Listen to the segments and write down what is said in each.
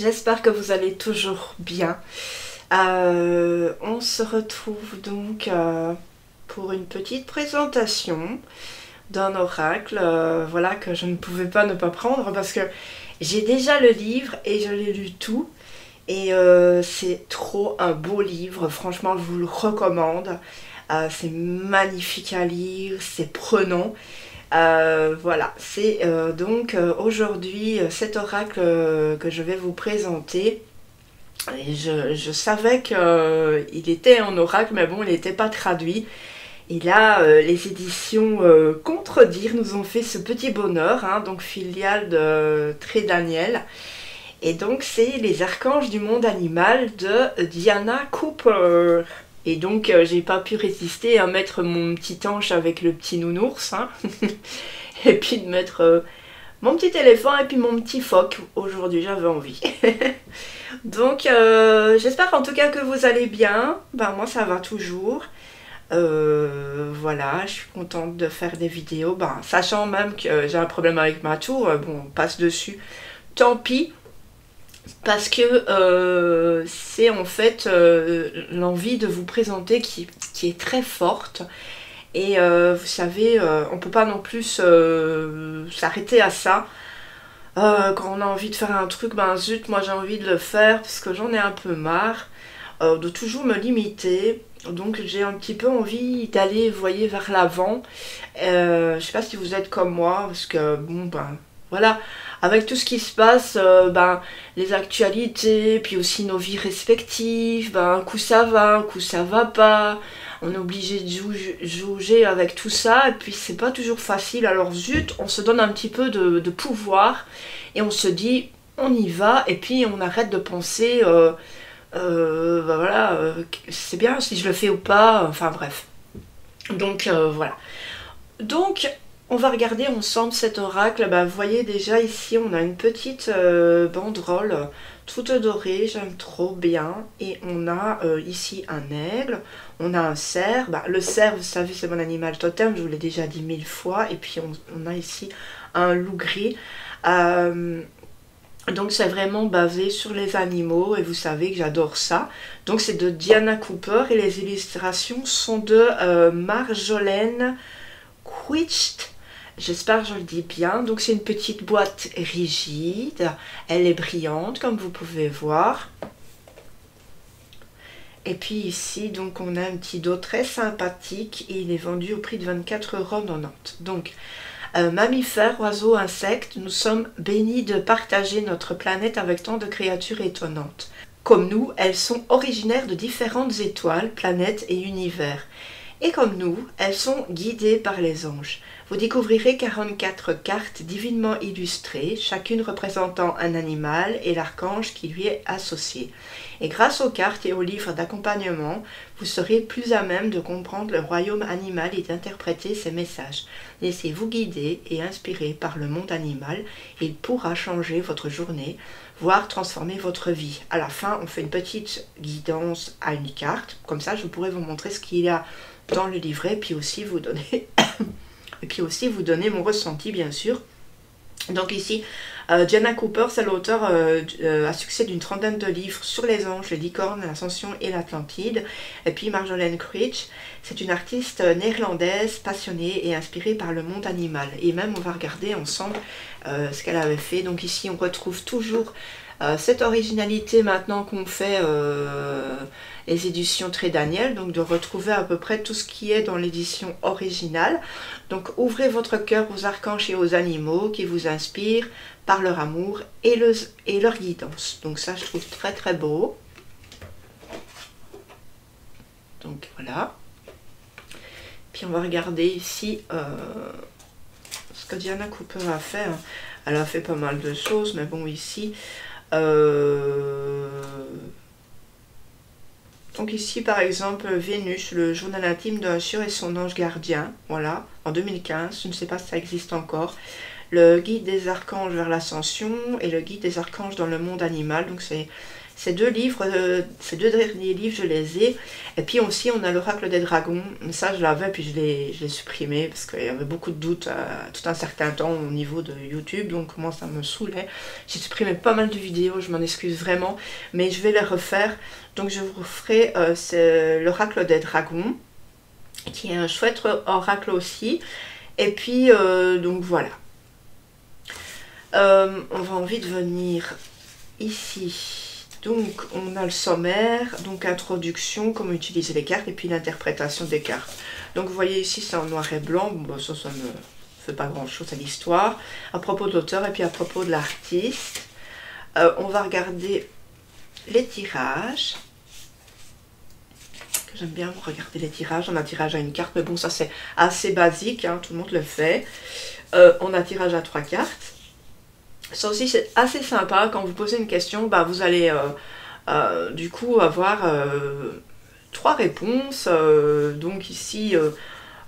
j'espère que vous allez toujours bien. On se retrouve donc pour une petite présentation d'un oracle, voilà, que je ne pouvais pas ne pas prendre parce que j'ai déjà le livre et je l'ai lu tout. Et c'est trop un beau livre, franchement je vous le recommande. C'est magnifique à lire, c'est prenant. Voilà, c'est donc aujourd'hui cet oracle que je vais vous présenter. Et je savais qu'il était en oracle, mais bon, il n'était pas traduit. Et là, les éditions Contredire nous ont fait ce petit bonheur, hein, donc filiale de Très Daniel. Et donc, c'est Les Archanges du monde animal de Diana Cooper. Et donc, j'ai pas pu résister à mettre mon petit ange avec le petit nounours, hein. Et puis de mettre mon petit éléphant et puis mon petit phoque. Aujourd'hui, j'avais envie. Donc, j'espère en tout cas que vous allez bien. Ben, moi, ça va toujours. Voilà, je suis contente de faire des vidéos. Ben, sachant même que j'ai un problème avec ma tour, bon, on passe dessus. Tant pis. Parce que c'est en fait l'envie de vous présenter qui est très forte. Et vous savez, on peut pas non plus s'arrêter à ça. Quand on a envie de faire un truc, ben zut, moi j'ai envie de le faire parce que j'en ai un peu marre de toujours me limiter. Donc j'ai un petit peu envie d'aller, vous voyez, vers l'avant. Je sais pas si vous êtes comme moi, parce que bon, ben voilà, avec tout ce qui se passe, ben, les actualités, puis aussi nos vies respectives, ben, un coup ça va, un coup ça va pas, on est obligé de jauger avec tout ça, et puis c'est pas toujours facile, alors zut, on se donne un petit peu de pouvoir, et on se dit, on y va, et puis on arrête de penser, ben voilà, c'est bien si je le fais ou pas, enfin bref. Donc voilà. Donc, on va regarder ensemble cet oracle. Bah, vous voyez déjà ici, on a une petite banderole toute dorée, j'aime trop bien. Et on a ici un aigle, on a un cerf. Bah, le cerf, vous savez, c'est mon animal totem, je vous l'ai déjà dit 1000 fois. Et puis on a ici un loup gris. Donc c'est vraiment basé sur les animaux et vous savez que j'adore ça. Donc c'est de Diana Cooper et les illustrations sont de Marjolaine Quitcht. J'espère que je le dis bien. Donc c'est une petite boîte rigide. Elle est brillante comme vous pouvez voir. Et puis ici, donc on a un petit dos très sympathique et il est vendu au prix de 24,90 €. Donc, mammifères, oiseaux, insectes, nous sommes bénis de partager notre planète avec tant de créatures étonnantes. Comme nous, elles sont originaires de différentes étoiles, planètes et univers. Et comme nous, elles sont guidées par les anges. Vous découvrirez 44 cartes divinement illustrées, chacune représentant un animal et l'archange qui lui est associé. Et grâce aux cartes et aux livres d'accompagnement, vous serez plus à même de comprendre le royaume animal et d'interpréter ses messages. Laissez-vous guider et inspirer par le monde animal. Il pourra changer votre journée, voire transformer votre vie. À la fin, on fait une petite guidance à une carte. Comme ça, je pourrai vous montrer ce qu'il y a dans le livret, puis aussi vous donner et puis aussi vous donner mon ressenti, bien sûr. Donc ici, Diana Cooper, c'est l'auteur à succès d'une trentaine de livres sur les anges, les licornes, l'ascension et l'Atlantide. Et puis Marjolaine Quitcht, c'est une artiste néerlandaise passionnée et inspirée par le monde animal. Et même on va regarder ensemble ce qu'elle avait fait. Donc ici on retrouve toujours cette originalité maintenant qu'on fait les éditions Très Daniel, donc de retrouver à peu près tout ce qui est dans l'édition originale. Donc ouvrez votre cœur aux archanges et aux animaux qui vous inspirent par leur amour et leur guidance. Donc ça je trouve très très beau. Donc voilà. Puis on va regarder ici ce que Diana Cooper a fait. Elle a fait pas mal de choses, mais bon ici... Donc ici par exemple Vénus, le journal intime d'un chiot et son ange gardien, voilà, en 2015, je ne sais pas si ça existe encore. Le guide des archanges vers l'ascension et le guide des archanges dans le monde animal, donc c'est Ces deux livres, ces deux derniers livres, je les ai. Et puis aussi, on a l'Oracle des Dragons. Ça, je l'avais, puis je l'ai supprimé parce qu'il y avait beaucoup de doutes tout un certain temps au niveau de YouTube. Donc, moi, ça me saoulait. J'ai supprimé pas mal de vidéos, je m'en excuse vraiment. Mais je vais les refaire. Donc, je vous ferai l'Oracle des Dragons, qui est un chouette oracle aussi. Et puis, donc voilà. On va envie de venir ici. Donc, on a le sommaire, donc introduction, comment utiliser les cartes, et puis l'interprétation des cartes. Donc, vous voyez ici, c'est en noir et blanc. Bon, ça ne fait pas grand-chose à l'histoire. À propos de l'auteur, et puis à propos de l'artiste. On va regarder les tirages. J'aime bien regarder les tirages. On a tirage à une carte, mais bon, ça c'est assez basique, hein, tout le monde le fait. On a tirage à 3 cartes. Ça aussi, c'est assez sympa. Quand vous posez une question, bah, vous allez du coup avoir 3 réponses. Donc ici,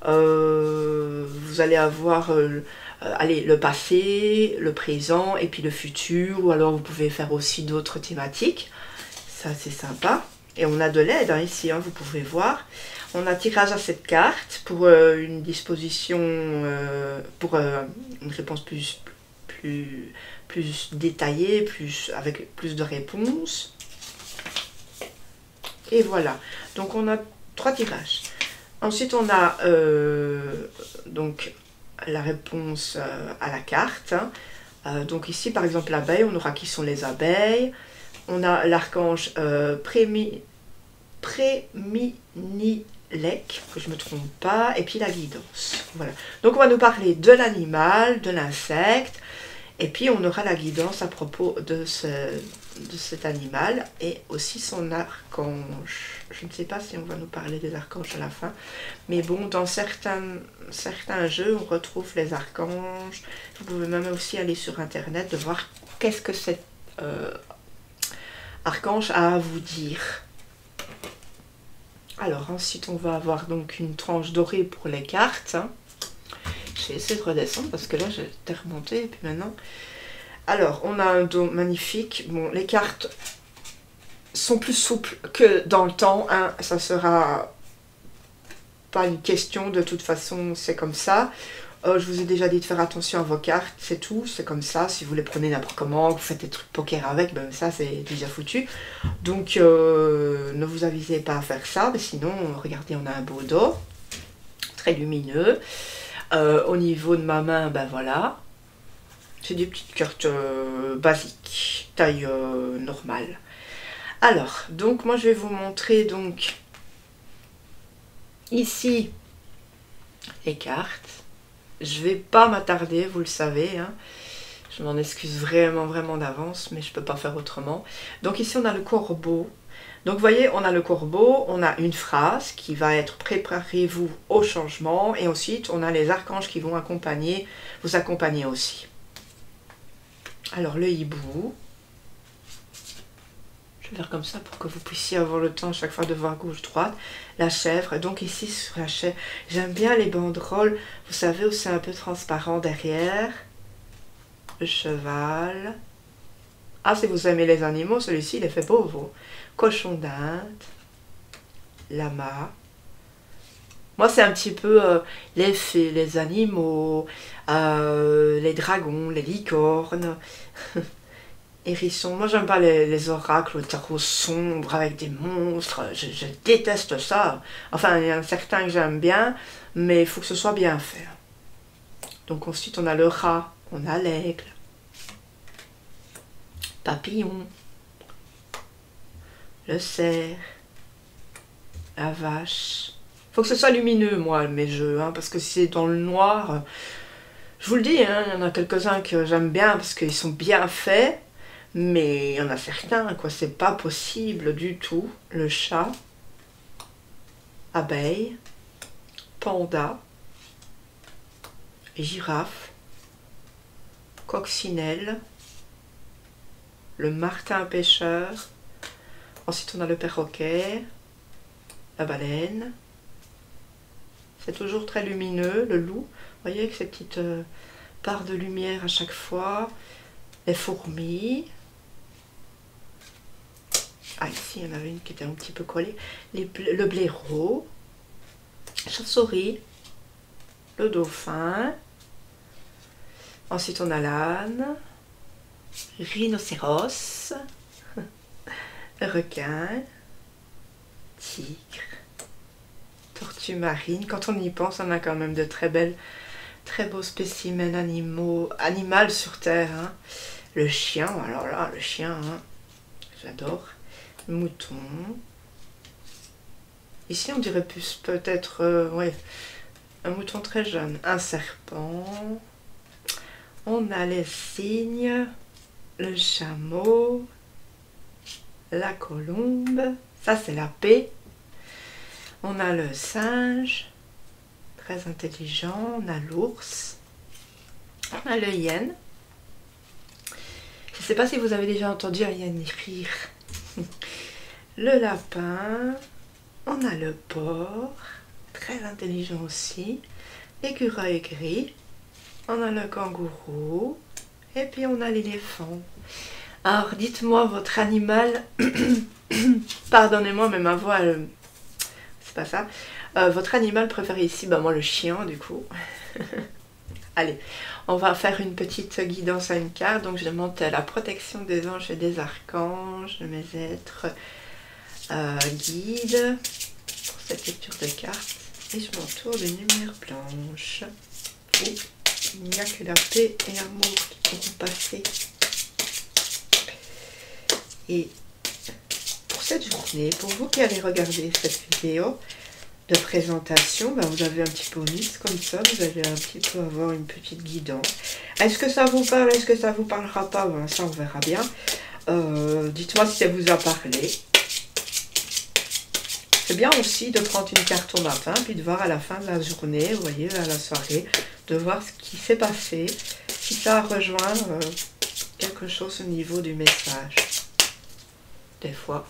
vous allez avoir allez, le passé, le présent et puis le futur. Ou alors vous pouvez faire aussi d'autres thématiques. Ça, c'est sympa. Et on a de l'aide hein, ici, hein, vous pouvez voir. On a tirage à 7 cartes pour une disposition, pour une réponse plus détaillée, avec plus de réponses. Et voilà. Donc on a 3 tirages. Ensuite on a donc la réponse à la carte. Hein. Donc ici par exemple l'abeille, on aura qui sont les abeilles. On a l'archange Préminilek, que je ne me trompe pas, et puis la guidance. Voilà. Donc on va nous parler de l'animal, de l'insecte, et puis on aura la guidance à propos de cet animal, et aussi son archange. Je ne sais pas si on va nous parler des archanges à la fin, mais bon, dans certains jeux, on retrouve les archanges. Vous pouvez même aussi aller sur internet de voir qu'est-ce que cet archange a à vous dire. Alors ensuite on va avoir donc une tranche dorée pour les cartes. J'ai essayé de redescendre parce que là j'étais remontée et puis maintenant. Alors on a un dos magnifique. Bon, les cartes sont plus souples que dans le temps. Hein. Ça sera pas une question, de toute façon c'est comme ça. Je vous ai déjà dit de faire attention à vos cartes, c'est tout, c'est comme ça. Si vous les prenez n'importe comment, vous faites des trucs poker avec, ben ça c'est déjà foutu. Donc ne vous avisez pas à faire ça, mais sinon, regardez, on a un beau dos, très lumineux. Au niveau de ma main, ben voilà, c'est des petites cartes basiques, taille normale. Alors, donc moi je vais vous montrer donc ici les cartes. Je vais pas m'attarder, vous le savez, hein. Je m'en excuse vraiment d'avance, mais je peux pas faire autrement. Donc ici on a le corbeau. Donc vous voyez, on a le corbeau, on a une phrase qui va être « Préparez-vous au changement » et ensuite on a les archanges qui vont vous accompagner aussi. Alors le hibou. Je vais faire comme ça pour que vous puissiez avoir le temps à chaque fois de voir gauche-droite. La chèvre, donc ici sur la chèvre, j'aime bien les banderoles, vous savez où c'est un peu transparent derrière. Le cheval. Ah, si vous aimez les animaux, celui-ci il est fait pour vous. Cochon d'Inde. Lama. Moi c'est un petit peu les fées, les animaux, les dragons, les licornes. Hérisson. Moi j'aime pas les oracles, le tarot sombre avec des monstres, je déteste ça. Enfin il y en a certains que j'aime bien, mais il faut que ce soit bien fait. Donc ensuite on a le rat, on a l'aigle, papillon, le cerf, la vache. Il faut que ce soit lumineux moi mes jeux, hein, parce que si c'est dans le noir, je vous le dis, hein, il y en a quelques-uns que j'aime bien parce qu'ils sont bien faits. Mais il y en a certains, quoi, c'est pas possible du tout. Le chat, abeille, panda, girafe, coccinelle, le martin pêcheur. Ensuite, on a le perroquet, la baleine. C'est toujours très lumineux, le loup. Vous voyez, avec ces petites barres de lumière à chaque fois. Les fourmis. Ah, ici, il y en avait une qui était un petit peu collée. Le blaireau, chauve-souris, le dauphin. Ensuite, on a l'âne, rhinocéros, le requin, tigre, tortue marine. Quand on y pense, on a quand même de très beaux spécimens animaux sur Terre. Hein. Le chien, alors là, le chien, hein, j'adore. Le mouton. Ici, on dirait plus peut-être, ouais, un mouton très jeune. Un serpent. On a les cygnes, le chameau, la colombe. Ça, c'est la paix. On a le singe, très intelligent. On a l'ours. On a le hyène. Je ne sais pas si vous avez déjà entendu un hyène rire. Le lapin. On a le porc, très intelligent aussi. L'écureuil gris. On a le kangourou. Et puis on a l'éléphant. Alors, dites-moi votre animal... Pardonnez-moi, mais ma voix, c'est pas ça. Votre animal préféré ici, bah moi le chien du coup. Allez, on va faire une petite guidance à une carte. Donc je demande la protection des anges et des archanges, de mes êtres guides pour cette lecture de cartes. Et je m'entoure de lumière blanche. Où il n'y a que la paix et l'amour qui pourront passer. Et pour cette journée, pour vous qui allez regarder cette vidéo de présentation, ben vous avez un petit bonus comme ça, vous allez un petit peu avoir une petite guidance. Est-ce que ça vous parle, est-ce que ça vous parlera pas, ben ça on verra bien. Dites-moi si ça vous a parlé. C'est bien aussi de prendre une carte au matin, puis de voir à la fin de la journée, vous voyez, à la soirée, de voir ce qui s'est passé, si ça rejoint quelque chose au niveau du message. Des fois,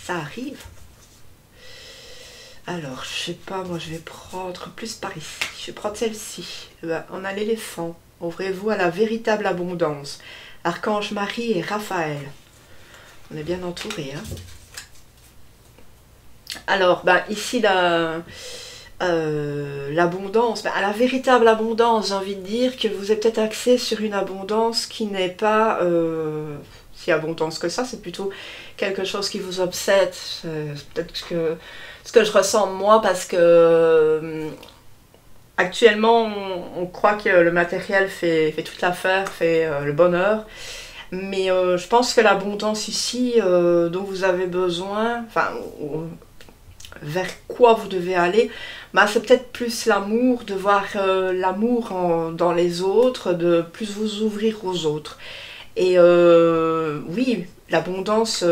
ça arrive. Alors, je sais pas, moi je vais prendre plus par ici. Je vais prendre celle-ci. On a l'éléphant. Ouvrez-vous à la véritable abondance. Archange Marie et Raphaël. On est bien entouré. Hein. Alors, ici, l'abondance, à la véritable abondance, j'ai envie de dire que vous êtes peut-être axé sur une abondance qui n'est pas si abondance que ça, c'est plutôt quelque chose qui vous obsède. C'est peut-être ce que je ressens moi, parce que actuellement on croit que le matériel fait toute l'affaire, fait le bonheur. Mais je pense que l'abondance ici dont vous avez besoin, enfin vers quoi vous devez aller, c'est peut-être plus l'amour, de voir l'amour dans les autres, de plus vous ouvrir aux autres. Et oui, l'abondance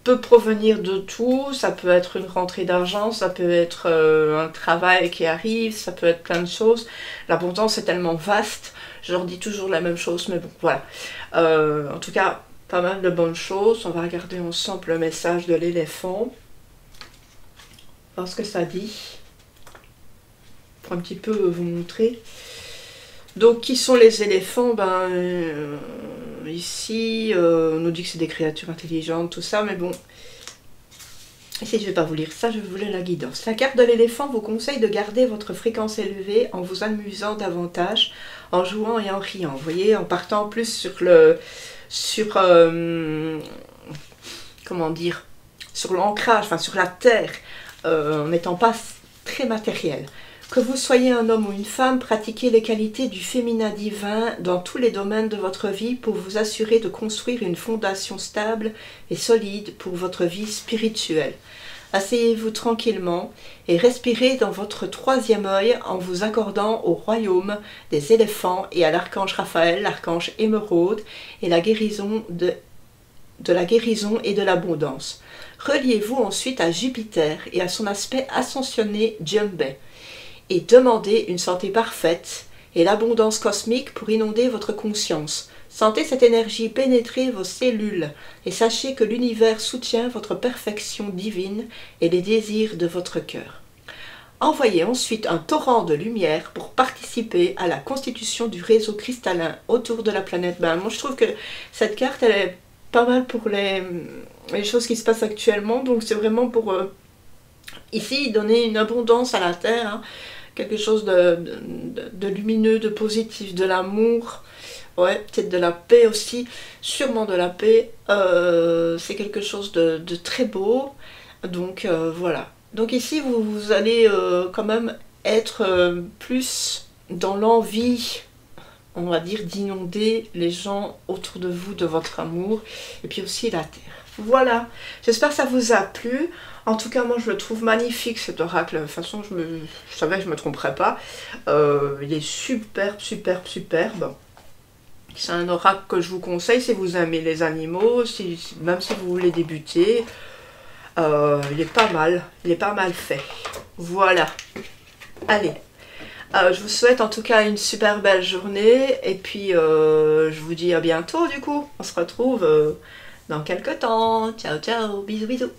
peut provenir de tout, ça peut être une rentrée d'argent, ça peut être un travail qui arrive, ça peut être plein de choses. L'abondance est tellement vaste, je leur dis toujours la même chose, mais bon, voilà. En tout cas, pas mal de bonnes choses. On va regarder ensemble le message de l'éléphant. Voir ce que ça dit. Pour un petit peu vous montrer. Donc, qui sont les éléphants? Ici, on nous dit que c'est des créatures intelligentes, tout ça, mais bon. Ici, je ne vais pas vous lire ça, je vais vous lire la guidance. La carte de l'éléphant vous conseille de garder votre fréquence élevée en vous amusant davantage, en jouant et en riant. Vous voyez, en partant plus sur comment dire, sur l'ancrage, enfin sur la terre, en n'étant pas très matériel. Que vous soyez un homme ou une femme, pratiquez les qualités du féminin divin dans tous les domaines de votre vie pour vous assurer de construire une fondation stable et solide pour votre vie spirituelle. Asseyez-vous tranquillement et respirez dans votre troisième œil en vous accordant au royaume des éléphants et à l'archange Raphaël, l'archange émeraude et la guérison de la guérison et de l'abondance. Reliez-vous ensuite à Jupiter et à son aspect ascensionné Jumbe. Et demandez une santé parfaite et l'abondance cosmique pour inonder votre conscience. Sentez cette énergie pénétrer vos cellules et sachez que l'univers soutient votre perfection divine et les désirs de votre cœur. Envoyez ensuite un torrent de lumière pour participer à la constitution du réseau cristallin autour de la planète. Ben, moi je trouve que cette carte elle est pas mal pour les choses qui se passent actuellement, donc c'est vraiment pour ici donner une abondance à la Terre, hein, quelque chose de lumineux, de positif, de l'amour, ouais, peut-être de la paix aussi, sûrement de la paix, c'est quelque chose de très beau, donc voilà. Donc ici vous allez quand même être plus dans l'envie, on va dire, d'inonder les gens autour de vous de votre amour, et puis aussi la terre. Voilà, j'espère que ça vous a plu. En tout cas, moi je le trouve magnifique cet oracle. De toute façon, je savais que je ne me tromperais pas. Il est superbe, superbe, superbe. C'est un oracle que je vous conseille si vous aimez les animaux, même si vous voulez débuter. Il est pas mal fait. Voilà. Allez. Je vous souhaite en tout cas une super belle journée et puis je vous dis à bientôt du coup. On se retrouve dans quelques temps. Ciao ciao, bisous bisous.